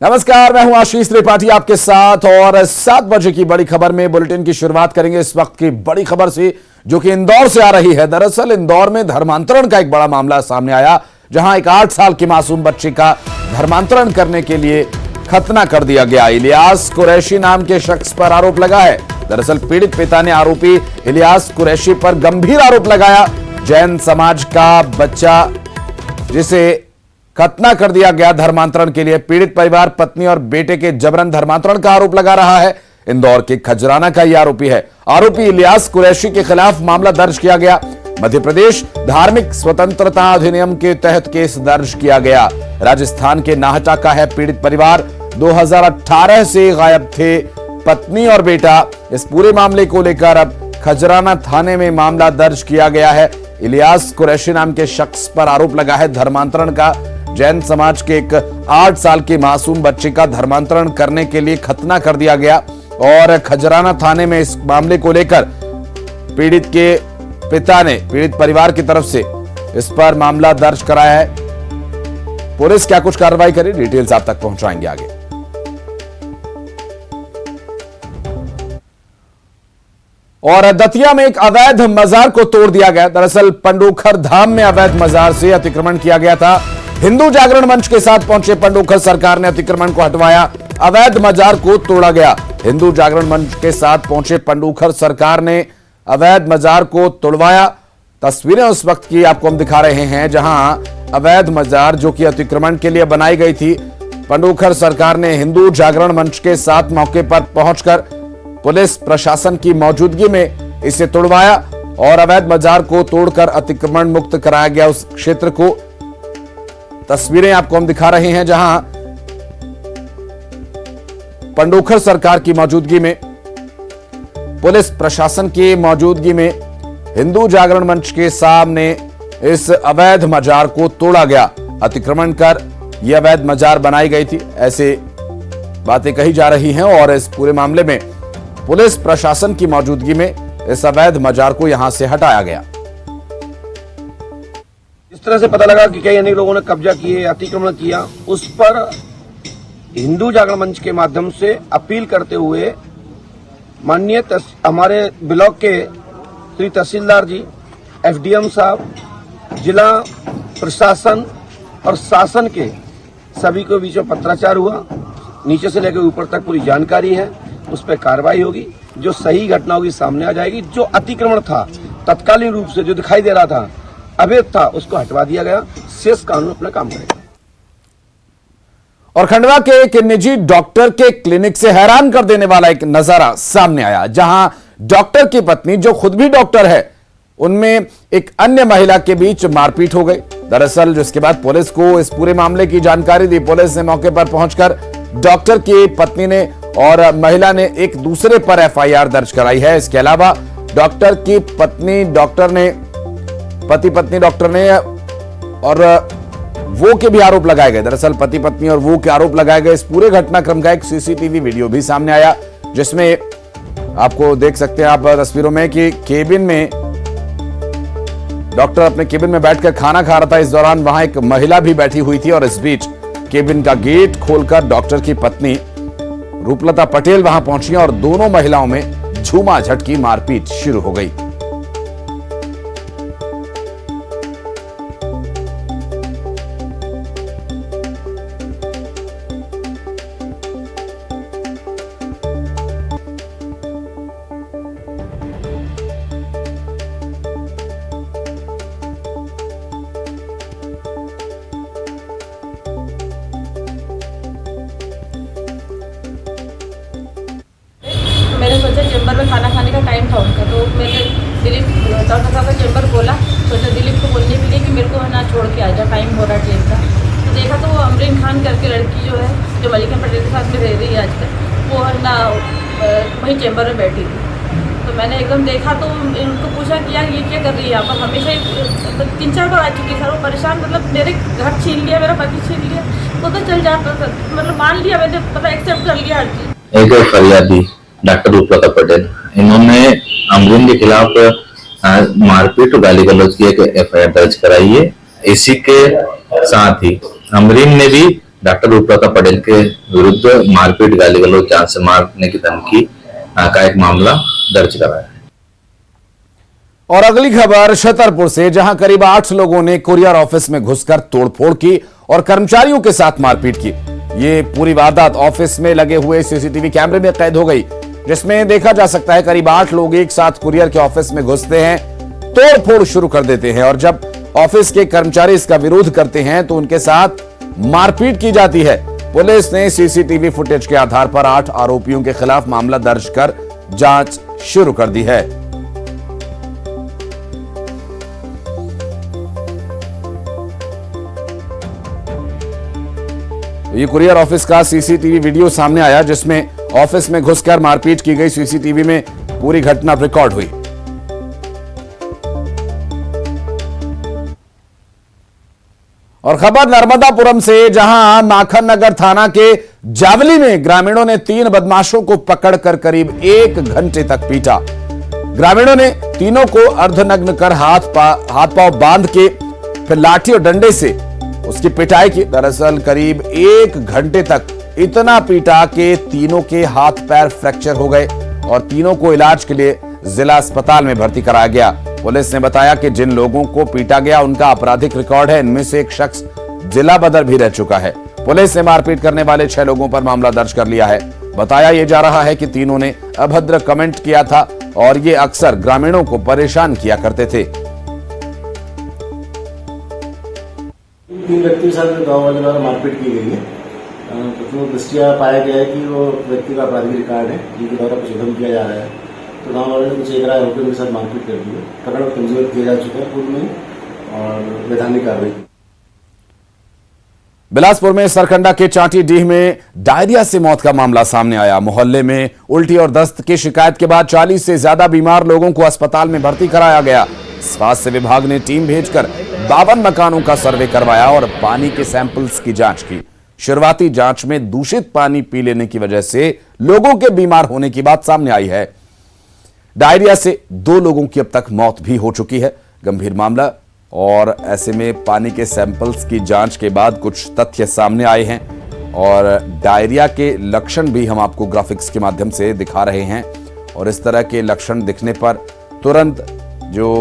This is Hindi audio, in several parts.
नमस्कार, मैं हूं आशीष त्रिपाठी आपके साथ और 7 बजे की बड़ी खबर में बुलेटिन की शुरुआत करेंगे इस वक्त की बड़ी खबर से, जो कि इंदौर से आ रही है। दरअसल इंदौर में धर्मांतरण का एक बड़ा मामला सामने आया, जहां एक 8 साल की मासूम बच्ची का धर्मांतरण करने के लिए खतना कर दिया गया। इलियास कुरैशी नाम के शख्स पर आरोप लगा है। दरअसल पीड़ित पिता ने आरोपी इलियास कुरैशी पर गंभीर आरोप लगाया। जैन समाज का बच्चा जिसे खतना कर दिया गया धर्मांतरण के लिए, पीड़ित परिवार पत्नी और बेटे के जबरन धर्मांतरण का आरोप लगा रहा है। इंदौर के खजराना का यह आरोपी है। आरोपी इलियास कुरैशी के खिलाफ मामला दर्ज किया गया। मध्य प्रदेश धार्मिक स्वतंत्रता अधिनियम के तहत केस दर्ज किया गया। राजस्थान के नाहटा का है पीड़ित परिवार। 2018 से गायब थे पत्नी और बेटा। इस पूरे मामले को लेकर अब खजराना थाने में मामला दर्ज किया गया है। इलियास कुरैशी नाम के शख्स पर आरोप लगा है धर्मांतरण का। जैन समाज के एक 8 साल की मासूम बच्चे का धर्मांतरण करने के लिए खतना कर दिया गया और खजराना थाने में इस मामले को लेकर पीड़ित के पिता ने पीड़ित परिवार की तरफ से इस पर मामला दर्ज कराया है। पुलिस क्या कुछ कार्रवाई करी, डिटेल्स आप तक पहुंचाएंगे आगे। और दतिया में एक अवैध मजार को तोड़ दिया गया। दरअसल पंडोखर धाम में अवैध मजार से अतिक्रमण किया गया था। हिंदू जागरण मंच के साथ पहुंचे पंडोखर सरकार ने अतिक्रमण को हटवाया। अवैध मजार को तोड़ा गया। हिंदू जागरण मंच के साथ पहुंचे पंडोखर सरकार ने अवैध मजार को तोड़वाया। तस्वीरें उस वक्त की आपको हम दिखा रहे हैं, जहां अवैध मजार जो कि अतिक्रमण के लिए बनाई गई थी, पंडोखर सरकार ने हिंदू जागरण मंच के साथ मौके पर पहुंचकर पुलिस प्रशासन की मौजूदगी में इसे तोड़वाया और अवैध मजार को तोड़कर अतिक्रमण मुक्त कराया गया उस क्षेत्र को। तस्वीरें आपको हम दिखा रहे हैं, जहां पंडोखर सरकार की मौजूदगी में, पुलिस प्रशासन की मौजूदगी में हिंदू जागरण मंच के सामने इस अवैध मजार को तोड़ा गया। अतिक्रमण कर यह अवैध मजार बनाई गई थी, ऐसे बातें कही जा रही हैं और इस पूरे मामले में पुलिस प्रशासन की मौजूदगी में इस अवैध मजार को यहां से हटाया गया। इस तरह से पता लगा कि कई अनेक लोगों ने कब्जा किए, अतिक्रमण किया। उस पर हिंदू जागरण मंच के माध्यम से अपील करते हुए माननीय हमारे ब्लॉक के श्री तहसीलदार जी, एसडीएम साहब, जिला प्रशासन और शासन के सभी को बीच में पत्राचार हुआ। नीचे से लेकर ऊपर तक पूरी जानकारी है, उस पर कार्रवाई होगी। जो सही घटना होगी सामने आ जाएगी। जो अतिक्रमण था तत्कालीन रूप से जो दिखाई दे रहा था अवैध था, उसको हटवा दिया गया। शेष कानून अपना काम करेगा। और खंडवा के एक निजी डॉक्टर के क्लिनिक से हैरान कर देने वाला एक नजारा सामने आया, जहां डॉक्टर की पत्नी, जो खुद भी डॉक्टर है, उनमें एक अन्य महिला के बीच मारपीट हो गई। दरअसल जिसके बाद पुलिस को इस पूरे मामले की जानकारी दी। पुलिस ने मौके पर पहुंचकर डॉक्टर की पत्नी ने और महिला ने एक दूसरे पर एफआईआर दर्ज कराई है। इसके अलावा डॉक्टर की पत्नी डॉक्टर ने, पति पत्नी डॉक्टर ने और वो के भी आरोप लगाए गए। दरअसल पति पत्नी और वो के आरोप लगाए गए। इस पूरे घटनाक्रम का एक सीसीटीवी वीडियो भी सामने आया, जिसमें आपको देख सकते हैं आप तस्वीरों में कि केबिन में डॉक्टर अपने केबिन में बैठकर खाना खा रहा था। इस दौरान वहां एक महिला भी बैठी हुई थी और इस बीच केबिन का गेट खोलकर डॉक्टर की पत्नी रूपलता पटेल वहां पहुंची और दोनों महिलाओं में झूमा झटकी मारपीट शुरू हो गई। मैंने सोचा चैम्बर में खाना खाने का टाइम था उनका, तो मैंने दिलीप डॉक्टर साहब का चैम्बर खोला। सोचा दिलीप को बोलने के लिए कि मेरे को ना छोड़ के आ जा, टाइम हो रहा है ट्रेन का। तो देखा तो वो अमरीन खान करके लड़की जो है, जो मलिका पटेल के साथ में रह रही है आजकल, वो है ना वहीं चैम्बर में बैठी थी। तो मैंने एकदम देखा तो उनको पूछा कि यार ये क्या कर रही है यहाँ पर। हमेशा 3-4 बार आ चुकी सर, वो परेशान, मतलब मेरे घर छीन लिया, मेरा पति छीन लिया, तो चल जाता सर, मतलब मान लिया मैंने, पता एक्सेप्ट कर लिया हर चीज़। एक फरियादी डॉक्टर रूपलता पटेल, इन्होंने अमरीन के खिलाफ मारपीट और गाली गलौज की एक एफआईआर दर्ज कराई है। इसी के साथ ही अमरीन ने भी डॉक्टर रूपलता पटेल के विरुद्ध मारपीट, गाली गलौज, जान से मारने की धमकी का एक मामला दर्ज कराया है। और अगली खबर छतरपुर से, जहां करीब 8 लोगों ने कुरियर ऑफिस में घुसकर तोड़फोड़ की और कर्मचारियों के साथ मारपीट की। ये पूरी वारदात ऑफिस में लगे हुए सीसीटीवी कैमरे में कैद हो गई, जिसमें देखा जा सकता है करीब 8 लोग एक साथ कुरियर के ऑफिस में घुसते हैं, तोड़फोड़ शुरू कर देते हैं और जब ऑफिस के कर्मचारी इसका विरोध करते हैं तो उनके साथ मारपीट की जाती है। पुलिस ने सीसीटीवी फुटेज के आधार पर 8 आरोपियों के खिलाफ मामला दर्ज कर जांच शुरू कर दी है। ये कुरियर ऑफिस का सीसीटीवी वीडियो सामने आया, जिसमें ऑफिस में घुसकर मारपीट की गई। सीसीटीवी में पूरी घटना रिकॉर्ड हुई। और खबर नर्मदापुरम से, जहां माखन नगर थाना के जावली में ग्रामीणों ने 3 बदमाशों को पकड़कर करीब 1 घंटे तक पीटा। ग्रामीणों ने तीनों को अर्धनग्न कर हाथ पांव बांध के फिर लाठी और डंडे से उसकी पिटाई की। दरअसल करीब 1 घंटे तक इतना पीटा कि तीनों के हाथ पैर फ्रैक्चर हो गए और तीनों को इलाज के लिए जिला अस्पताल में भर्ती कराया गया। पुलिस ने बताया कि जिन लोगों को पीटा गया उनका आपराधिक रिकॉर्ड है। इनमें से एक शख्स जिला बदर भी रह चुका है। पुलिस ने मारपीट करने वाले 6 लोगों पर मामला दर्ज कर लिया है। बताया यह जा रहा है कि तीनों ने अभद्र कमेंट किया था और ये अक्सर ग्रामीणों को परेशान किया करते थे। 3 व्यक्ति के साथ गाँव वाले द्वारा मारपीट की गई है। प्रथम दृष्टिया पाया गया है कि वो व्यक्ति का आपराधिक रिकॉर्ड है, जिनके द्वारा कुछ उद्यम किया जा रहा है। तो गाँव वालों ने कुछ 1 आरोपियों के साथ मारपीट कर दी है। प्रकरण पंजीबद्ध किया जा चुका है पूर्व में और वैधानिक कार्रवाई की। बिलासपुर में सरकंडा के चांटी डीह में डायरिया से मौत का मामला सामने आया। मोहल्ले में उल्टी और दस्त की शिकायत के बाद 40 से ज्यादा बीमार लोगों को अस्पताल में भर्ती कराया गया। स्वास्थ्य विभाग ने टीम भेजकर 52 मकानों का सर्वे करवाया और पानी के सैंपल्स की जांच की। शुरुआती जांच में दूषित पानी पी लेने की वजह से लोगों के बीमार होने की बात सामने आई है। डायरिया से 2 लोगों की अब तक मौत भी हो चुकी है। गंभीर मामला, और ऐसे में पानी के सैंपल्स की जांच के बाद कुछ तथ्य सामने आए हैं और डायरिया के लक्षण भी हम आपको ग्राफिक्स के माध्यम से दिखा रहे हैं। और इस तरह के लक्षण दिखने पर तुरंत जो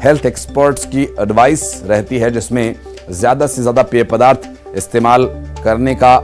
हेल्थ एक्सपर्ट्स की एडवाइस रहती है, जिसमें ज्यादा से ज्यादा पेय पदार्थ इस्तेमाल करने का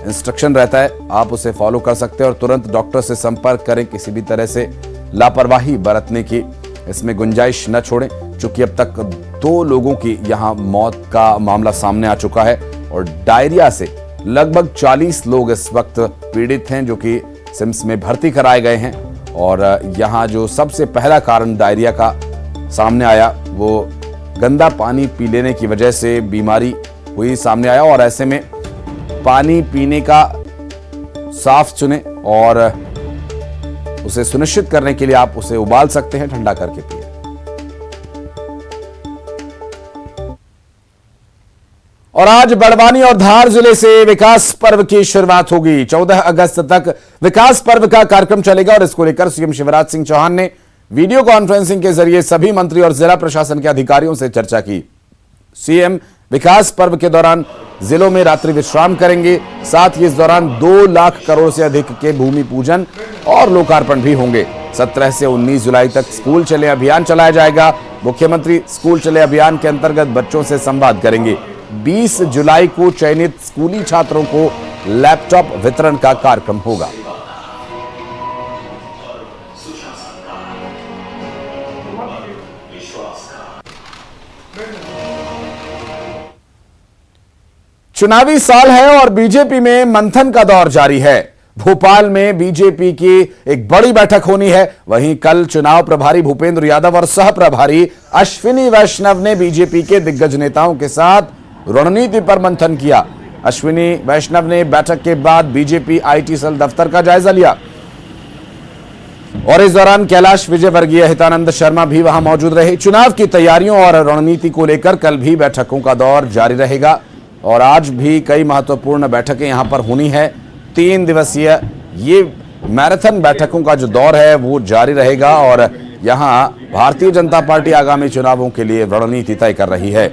इंस्ट्रक्शन रहता है, आप उसे फॉलो कर सकते हैं और तुरंत डॉक्टर से संपर्क करें। किसी भी तरह से लापरवाही बरतने की इसमें गुंजाइश न छोड़ें, क्योंकि अब तक 2 लोगों की यहां मौत का मामला सामने आ चुका है और डायरिया से लगभग 40 लोग इस वक्त पीड़ित हैं, जो कि सिम्स में भर्ती कराए गए हैं। और यहां जो सबसे पहला कारण डायरिया का सामने आया, वो गंदा पानी पी लेने की वजह से बीमारी हुई सामने आया। और ऐसे में पानी पीने का साफ चुनें और उसे सुनिश्चित करने के लिए आप उसे उबाल सकते हैं, ठंडा करके पिए। और आज बड़वानी और धार जिले से विकास पर्व की शुरुआत होगी। 14 अगस्त तक विकास पर्व का कार्यक्रम चलेगा और इसको लेकर सीएम शिवराज सिंह चौहान ने वीडियो कॉन्फ्रेंसिंग के जरिए सभी मंत्री और जिला प्रशासन के अधिकारियों से चर्चा की। सीएम विकास पर्व के दौरान जिलों में रात्रि विश्राम करेंगे। साथ ही इस दौरान 2 लाख करोड़ से अधिक के भूमि पूजन और लोकार्पण भी होंगे। 17 से 19 जुलाई तक स्कूल चले अभियान चलाया जाएगा। मुख्यमंत्री स्कूल चले अभियान के अंतर्गत बच्चों से संवाद करेंगे। 20 जुलाई को चयनित स्कूली छात्रों को लैपटॉप वितरण का कार्यक्रम होगा। चुनावी साल है और बीजेपी में मंथन का दौर जारी है। भोपाल में बीजेपी की एक बड़ी बैठक होनी है। वहीं कल चुनाव प्रभारी भूपेंद्र यादव और सह प्रभारी अश्विनी वैष्णव ने बीजेपी के दिग्गज नेताओं के साथ रणनीति पर मंथन किया। अश्विनी वैष्णव ने बैठक के बाद बीजेपी आईटी सेल दफ्तर का जायजा लिया और इस दौरान कैलाश विजयवर्गीय, हितानंद शर्मा भी वहां मौजूद रहे। चुनाव की तैयारियों और रणनीति को लेकर कल भी बैठकों का दौर जारी रहेगा और आज भी कई महत्वपूर्ण बैठकें यहां पर होनी है। 3 दिवसीय ये मैराथन बैठकों का जो दौर है वो जारी रहेगा और यहां भारतीय जनता पार्टी आगामी चुनावों के लिए रणनीति तय कर रही है।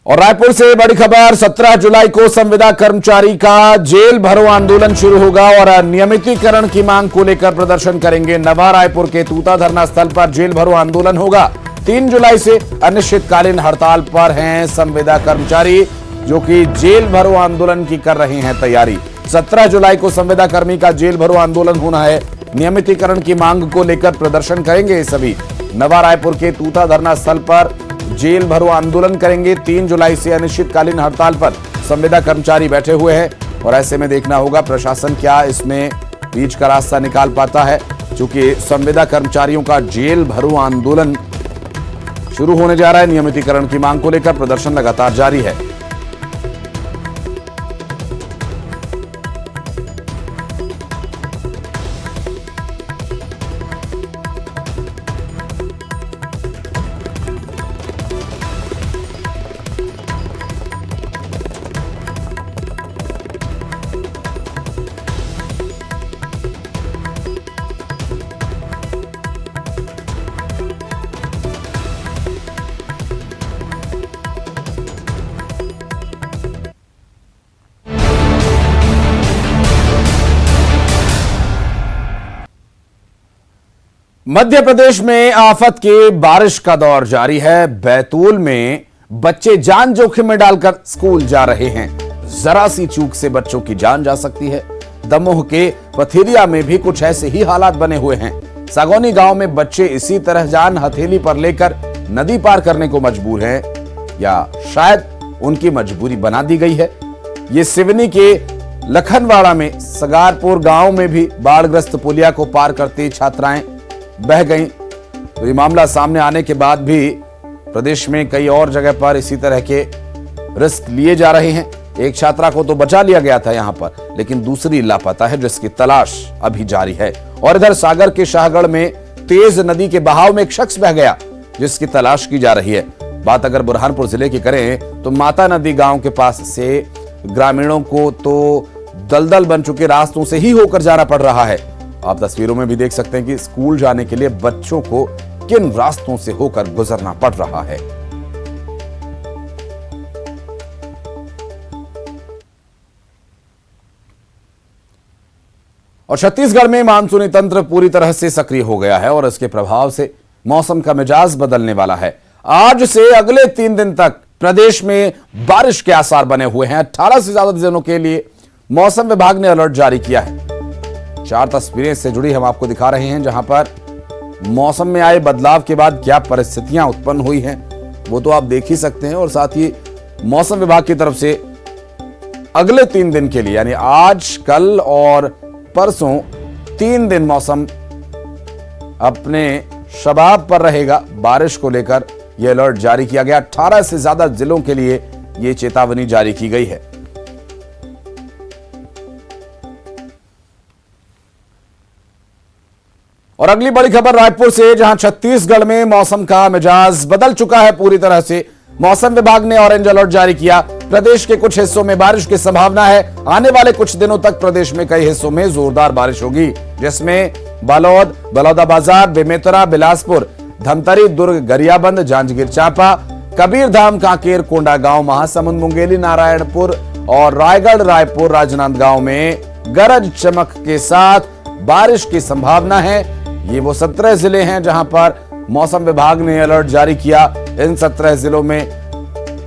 और रायपुर से बड़ी खबर, 17 जुलाई को संविदा कर्मचारी का जेल भरो आंदोलन शुरू होगा और नियमितीकरण की मांग को लेकर प्रदर्शन करेंगे। नवा रायपुर के तूता धरना स्थल पर जेल भरो आंदोलन होगा। 3 जुलाई से अनिश्चितकालीन हड़ताल पर हैं संविदा कर्मचारी, जो कि जेल भरो आंदोलन की कर रहे हैं तैयारी। 17 जुलाई को संविदा कर्मी का जेल भरो आंदोलन होना है। नियमितीकरण की मांग को लेकर प्रदर्शन करेंगे सभी। नवा रायपुर के तूता धरना स्थल पर जेल भरो आंदोलन करेंगे। 3 जुलाई से अनिश्चितकालीन हड़ताल पर संविदा कर्मचारी बैठे हुए हैं और ऐसे में देखना होगा प्रशासन क्या इसमें बीच का रास्ता निकाल पाता है, क्योंकि संविदा कर्मचारियों का जेल भरो आंदोलन शुरू होने जा रहा है। नियमितीकरण की मांग को लेकर प्रदर्शन लगातार जारी है। मध्य प्रदेश में आफत की बारिश का दौर जारी है। बैतूल में बच्चे जान जोखिम में डालकर स्कूल जा रहे हैं। जरा सी चूक से बच्चों की जान जा सकती है। दमोह के पथरिया में भी कुछ ऐसे ही हालात बने हुए हैं। सागौनी गांव में बच्चे इसी तरह जान हथेली पर लेकर नदी पार करने को मजबूर हैं, या शायद उनकी मजबूरी बना दी गई है। ये सिवनी के लखनवाड़ा में सगारपुर गांव में भी बाढ़ग्रस्त पुलिया को पार करती छात्राएं बह गईं। तो ये मामला सामने आने के बाद भी प्रदेश में कई और जगह पर इसी तरह के रिस्क लिए जा रहे हैं। एक छात्रा को तो बचा लिया गया था यहां पर, लेकिन दूसरी लापता है, जिसकी तलाश अभी जारी है। और इधर सागर के शाहगढ़ में तेज नदी के बहाव में एक शख्स बह गया, जिसकी तलाश की जा रही है। बात अगर बुरहानपुर जिले की करें तो माता नदी गांव के पास से ग्रामीणों को तो दलदल बन चुके रास्तों से ही होकर जाना पड़ रहा है। आप तस्वीरों में भी देख सकते हैं कि स्कूल जाने के लिए बच्चों को किन रास्तों से होकर गुजरना पड़ रहा है। और छत्तीसगढ़ में मानसूनी तंत्र पूरी तरह से सक्रिय हो गया है और इसके प्रभाव से मौसम का मिजाज बदलने वाला है। आज से अगले 3 दिन तक प्रदेश में बारिश के आसार बने हुए हैं। 18 से ज्यादा दिनों के लिए मौसम विभाग ने अलर्ट जारी किया है। 4 तस्वीरें से जुड़ी हम आपको दिखा रहे हैं, जहां पर मौसम में आए बदलाव के बाद क्या परिस्थितियां उत्पन्न हुई हैं वो तो आप देख ही सकते हैं। और साथ ही मौसम विभाग की तरफ से अगले 3 दिन के लिए, यानी आज, कल और परसों 3 दिन मौसम अपने शबाब पर रहेगा। बारिश को लेकर यह अलर्ट जारी किया गया। 18 से ज्यादा जिलों के लिए यह चेतावनी जारी की गई है। और अगली बड़ी खबर रायपुर से, जहां छत्तीसगढ़ में मौसम का मिजाज बदल चुका है पूरी तरह से। मौसम विभाग ने ऑरेंज अलर्ट जारी किया। प्रदेश के कुछ हिस्सों में बारिश की संभावना है। आने वाले कुछ दिनों तक प्रदेश में कई हिस्सों में जोरदार बारिश होगी, जिसमें बालोद, बलौदाबाजार, बेमेतरा, बिलासपुर, धमतरी, दुर्ग, गरियाबंद, जांजगीर चांपा, कबीरधाम, कांकेर, कोंडागांव, महासमुंद, मुंगेली, नारायणपुर और रायगढ़, रायपुर, राजनांदगांव में गरज चमक के साथ बारिश की संभावना है। ये वो 17 जिले हैं जहां पर मौसम विभाग ने अलर्ट जारी किया। इन 17 जिलों में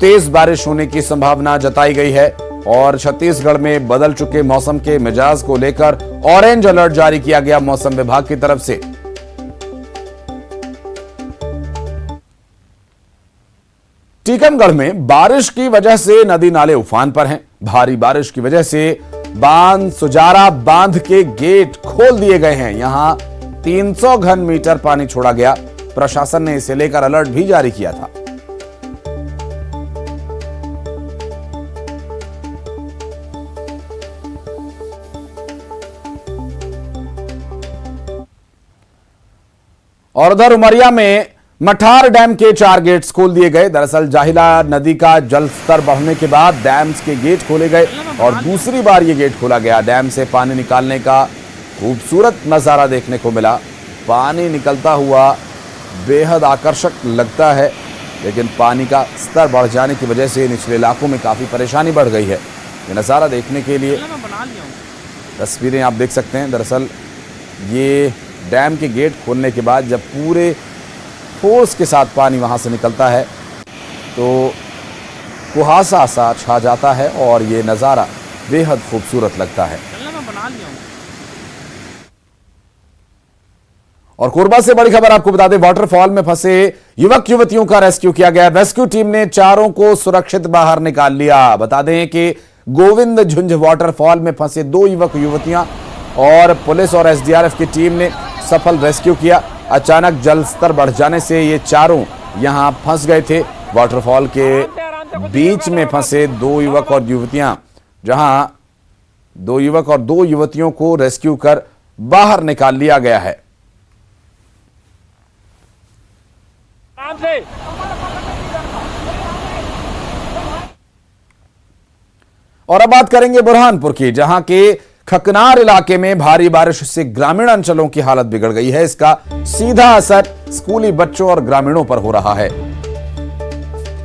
तेज बारिश होने की संभावना जताई गई है और छत्तीसगढ़ में बदल चुके मौसम के मिजाज को लेकर ऑरेंज अलर्ट जारी किया गया मौसम विभाग की तरफ से। टीकमगढ़ में बारिश की वजह से नदी नाले उफान पर हैं। भारी बारिश की वजह से बांध सुजारा बांध के गेट खोल दिए गए हैं। यहां 300 घन मीटर पानी छोड़ा गया। प्रशासन ने इसे लेकर अलर्ट भी जारी किया था। और उधर उमरिया में मठार डैम के 4 गेट्स खोल दिए गए। दरअसल जाहिला नदी का जलस्तर बढ़ने के बाद डैम के गेट खोले गए और दूसरी बार ये गेट खोला गया। डैम से पानी निकालने का खूबसूरत नजारा देखने को मिला। पानी निकलता हुआ बेहद आकर्षक लगता है लेकिन पानी का स्तर बढ़ जाने की वजह से निचले इलाकों में काफ़ी परेशानी बढ़ गई है। ये नज़ारा देखने के लिए तस्वीरें आप देख सकते हैं। दरअसल ये डैम के गेट खोलने के बाद जब पूरे फोर्स के साथ पानी वहाँ से निकलता है तो कुहासा सा छा जाता है और ये नज़ारा बेहद खूबसूरत लगता है। और कोरबा से बड़ी खबर आपको बता दें, वाटरफॉल में फंसे युवक युवतियों का रेस्क्यू किया गया। रेस्क्यू टीम ने चारों को सुरक्षित बाहर निकाल लिया। बता दें कि गोविंद झुंझ वाटरफॉल में फंसे 2 युवक युवतियां और पुलिस और एसडीआरएफ की टीम ने सफल रेस्क्यू किया। अचानक जल स्तर बढ़ जाने से ये चारों यहां फंस गए थे। वाटरफॉल के बीच में फंसे 2 युवक और युवतियां, जहां 2 युवक और 2 युवतियों को रेस्क्यू कर बाहर निकाल लिया गया है। और अब बात करेंगे बुरहानपुर की, जहां के खकनार इलाके में भारी बारिश से ग्रामीण अंचलों की हालत बिगड़ गई है। इसका सीधा असर स्कूली बच्चों और ग्रामीणों पर हो रहा है।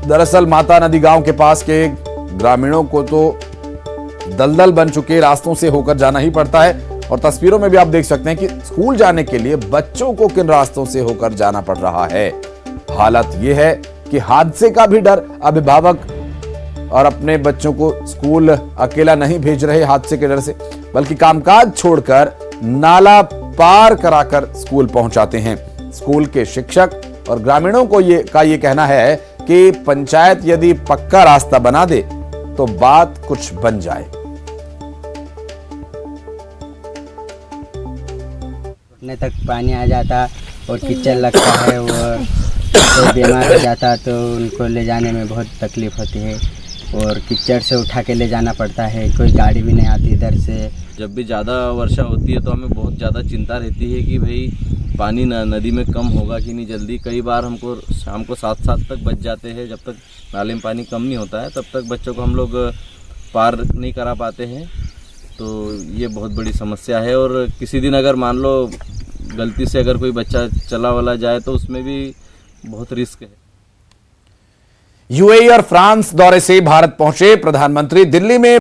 दरअसल माता नदी गांव के पास के ग्रामीणों को तो दलदल बन चुके रास्तों से होकर जाना ही पड़ता है। और तस्वीरों में भी आप देख सकते हैं कि स्कूल जाने के लिए बच्चों को किन रास्तों से होकर जाना पड़ रहा है। हालत यह है कि हादसे का भी डर, अभिभावक और अपने बच्चों को स्कूल अकेला नहीं भेज रहे हादसे के डर से, बल्कि कामकाज छोड़कर नाला पार कराकर स्कूल पहुंचाते हैं। स्कूल के शिक्षक और ग्रामीणों को ये कहना है कि पंचायत यदि पक्का रास्ता बना दे तो बात कुछ बन जाए। घुटने तक पानी आ जाता और कीचड़ लगता है और कोई बीमार हो जाता तो उनको ले जाने में बहुत तकलीफ होती है और कीचड़ से उठा के ले जाना पड़ता है। कोई गाड़ी भी नहीं आती इधर से। जब भी ज़्यादा वर्षा होती है तो हमें बहुत ज़्यादा चिंता रहती है कि भाई पानी नदी में कम होगा कि नहीं जल्दी। कई बार हमको शाम को 7 तक बच जाते हैं, जब तक नाले में पानी कम नहीं होता है तब तक बच्चों को हम लोग पार नहीं करा पाते हैं। तो ये बहुत बड़ी समस्या है। और किसी दिन अगर मान लो गलती से अगर कोई बच्चा चला वाला जाए तो उसमें भी बहुत रिस्क है। यूएई और फ्रांस दौरे से भारत पहुंचे प्रधानमंत्री दिल्ली में